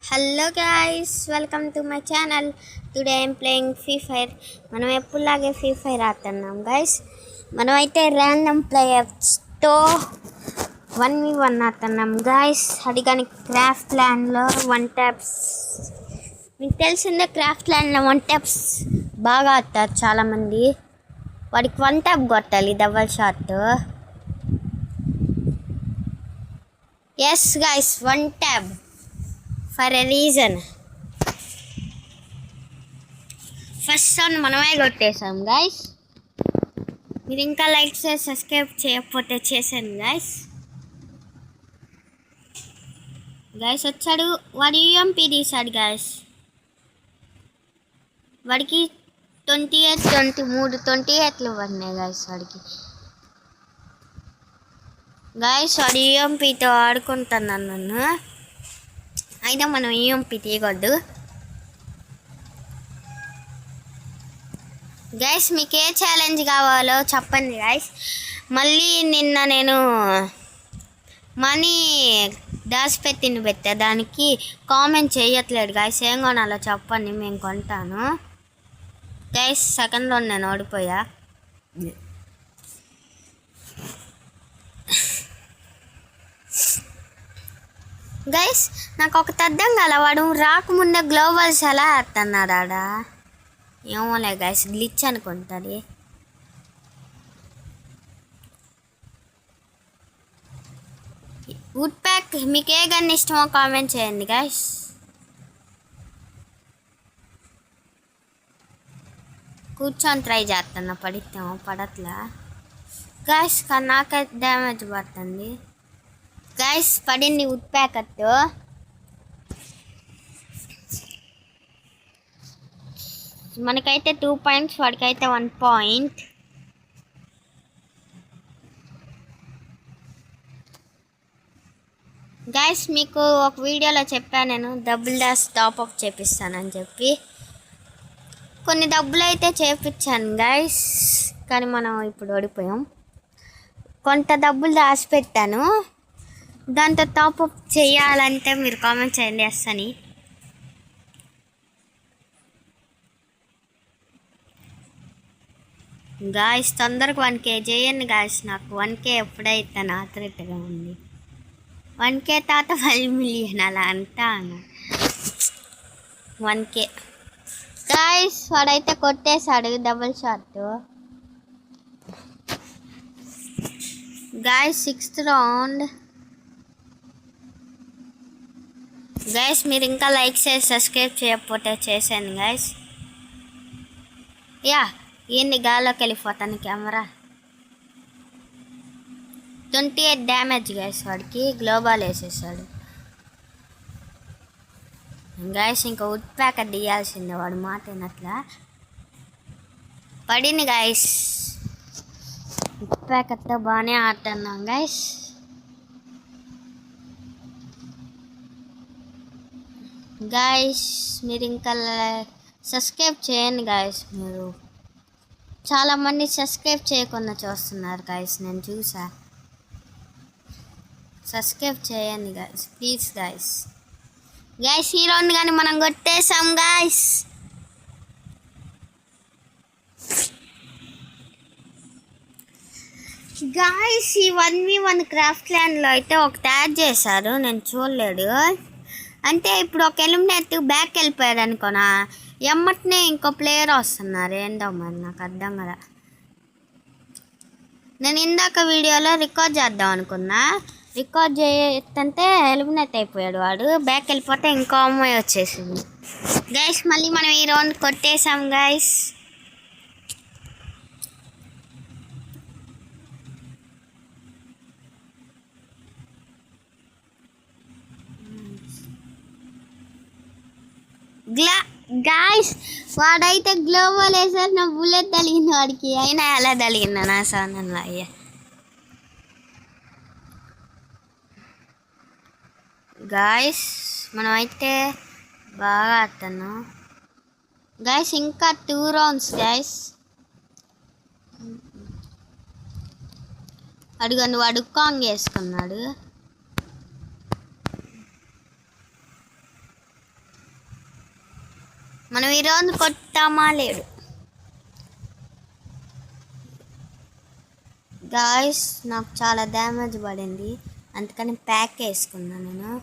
Hello guys, welcome to my channel. Today I'm playing free fire. మనం ఎప్పుడులాగే free fire ఆడుతున్నాం guys. మనమైతే random ప్లేయర్స్తో 1v1 ఆడుతున్నాం guys. అది కానీ క్రాఫ్ట్ ల్యాండ్లో 1 ట్యాప్స్. మీకు తెలిసిందే, క్రాఫ్ట్ ల్యాండ్లో 1 ట్యాప్స్ బాగా ఆడతారు చాలామంది. వాడికి 1 ట్యాప్ కొట్టాలి, double shot. Yes guys, 1 tap for a reason. First round మనమే కొట్టేసాం గైస్. మీరు ఇంకా లైక్ చేసి సబ్స్క్రైబ్ చేయకపోతే చేశాను గైస్. గైస్ వచ్చాడు, వాడు యూఎంపీ తీశాడు గైస్. వాడికి 28 పడినాయి గైస్ వాడికి. గైస్ వాడు యూఎంపీతో ఆడుకుంటున్నాను నన్ను. అయినా మనం యూఎంపీ తీయకూడదు గైస్. మీకు ఏ ఛాలెంజ్ కావాలో చెప్పండి గైస్. మళ్ళీ నిన్న నేను మనీ దాచిపెట్టిన పెట్టా, దానికి కామెంట్ చేయట్లేదు గైస్. ఏం కొనాలో చెప్పండి, మేము కొంటాను గైస్. సెకండ్లో నేను ఓడిపోయా గైస్. నాకు ఒక అర్థం కాల, వాడు రాకముందే గ్లోబల్స్ ఎలా ఆడుతున్నాడు ఆడ. ఏమోలే గైస్, గ్లిచ్ అనుకుంటుంది. వుడ్ ప్యాక్ మీకు ఏ గన్ ఇష్టమో కామెంట్ చేయండి గైస్. కూర్చొని ట్రై చేస్తున్నా, పడితేమో పడట్లా గైస్. కానీ నాకైతే డ్యామేజ్ పడుతుంది గైస్. పడింది వుడ్ ప్యాకెట్. మనకైతే 2 పాయింట్స్, వాడికైతే 1 పాయింట్. గైస్ మీకు ఒక వీడియోలో చెప్పాను నేను, డబుల్ డాష్ టాప్అప్ చేపిస్తానని చెప్పి. కొన్ని డబ్బులు అయితే చేపించాను గైస్, కానీ మనం ఇప్పుడు ఓడిపోయాం. కొంత డబ్బులు దాచిపెట్టాను, దాంతో టాప్అప్ చేయాలంటే మీరు కామెంట్ చేయండి ఎస్ అని. గాయస్ తొందరగా 1K చేయండి గాయస్. నాకు 1K ఎప్పుడైతే ఆత్రుతగా ఉంది. 1K తాత 5 మిలియన్ అలా అంటాను. 1K guys. వాడైతే కొట్టేశాడు double shot guys. 6th round guys. మీరు ఇంకా లైక్ చేసి సబ్స్క్రైబ్ చేయకపోతే చేశాను గైస్. యా ఏంది గాల్లోకి వెళ్ళిపోతాను కెమెరా. 28 damage guys. వాడికి గ్లోబల్ వేసేసాడు గైస్. ఇంకా వుడ్ ప్యాకెట్ తీయాల్సిందే, వాడు మాట వినట్లా. పడింది గైస్. వుడ్ ప్యాకెట్తో బాగానే ఆడుతున్నాం గైస్. గాయస్ మీరు ఇంకా సబ్స్క్రైబ్ చేయండి గాయస్. మీరు చాలామంది సబ్స్క్రైబ్ చేయకుండా చూస్తున్నారు గాయస్, నేను చూసా. సబ్స్క్రైబ్ చేయండి గాయస్ ప్లీజ్ గాయస్. గాయస్ ఈ రౌండ్ కానీ మనం కొట్టేసాం గాయస్. గాయస్ ఈ 1v1 క్రాఫ్ట్ ల్యాండ్లో అయితే ఒకటి యాడ్ చేశారు, నేను చూడలేదు. అంటే ఇప్పుడు ఒక ఎలిమినేట్ బ్యాక్ వెళ్ళిపోయాడు అనుకోనా, ఎమ్మటనే ఇంకో ప్లేయర్ వస్తున్నారు. ఏంటో మరి నాకు అర్థం కదా. నేను ఇందాక వీడియోలో రికార్డ్ చేద్దాం అనుకున్నా, రికార్డ్ చేస్తుంటే ఎలిమినేట్ అయిపోయాడు వాడు. బ్యాక్ వెళ్ళిపోతే ఇంకో అమ్మాయి వచ్చేసింది గైస్. మళ్ళీ మనం ఈ రౌండ్ కొట్టేసాం గైస్. గాయస్ వాడైతే గ్లోబల్ వేసారు, నా బుల్లెట్ తలిగింది వాడికి. అయినా ఎలా తలిగిందా నా సాధనలో అయ్యా. గాయస్ మనమైతే బాగా ఆడుతున్నాం గాయస్. ఇంకా 2 రౌండ్స్ గాయస్. అడుగండి వాడు కాంగ్ వేసుకున్నాడు. మనం ఈరోజు కొట్టామా లేడు గాయస్. నాకు చాలా డ్యామేజ్ పడింది, అందుకని ప్యాక్ వేసుకున్నాను నేను.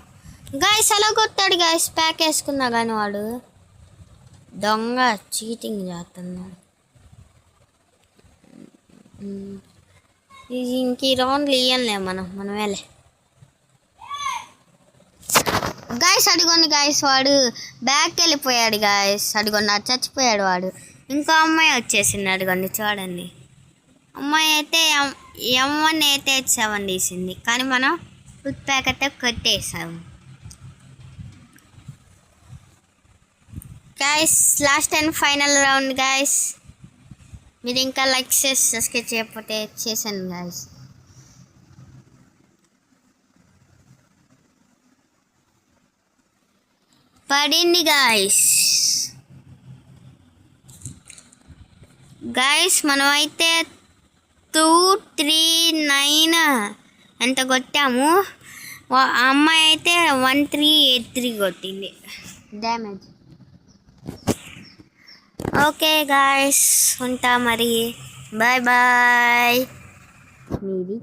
గాయస్ ఎలా కొట్టాడు గాయస్, ప్యాక్ వేసుకున్నా కానీ వాడు దొంగ చీటింగ్ చేస్తున్నాడు. ఇంక ఈ రౌండ్లు ఇయ్యలే మనం వెళ్ళే గాయస్. అడిగోండి గాయస్, వాడు బ్యాక్ వెళ్ళిపోయాడు గాయస్. అడిగోండి చచ్చిపోయాడు వాడు. ఇంకో అమ్మాయి వచ్చేసింది, అడిగోండి చూడండి. అమ్మాయి అయితే M1 887 తీసింది, కానీ మనం ఫుడ్ ప్యాక్ అయితే కొట్టేసాము guys. Last and final round guys. మీరు ఇంకా లైక్ చేసి సబ్స్క్రైబ్ చేయకపోతే చేశాను గాయస్. పడింది గాయస్. మనం అయితే 239 ఎంత కొట్టాము. అమ్మాయి అయితే 1383 కొట్టింది డ్యామేజ్. ఓకే గాయస్, ఉంటా మరి. Bye bye. మీది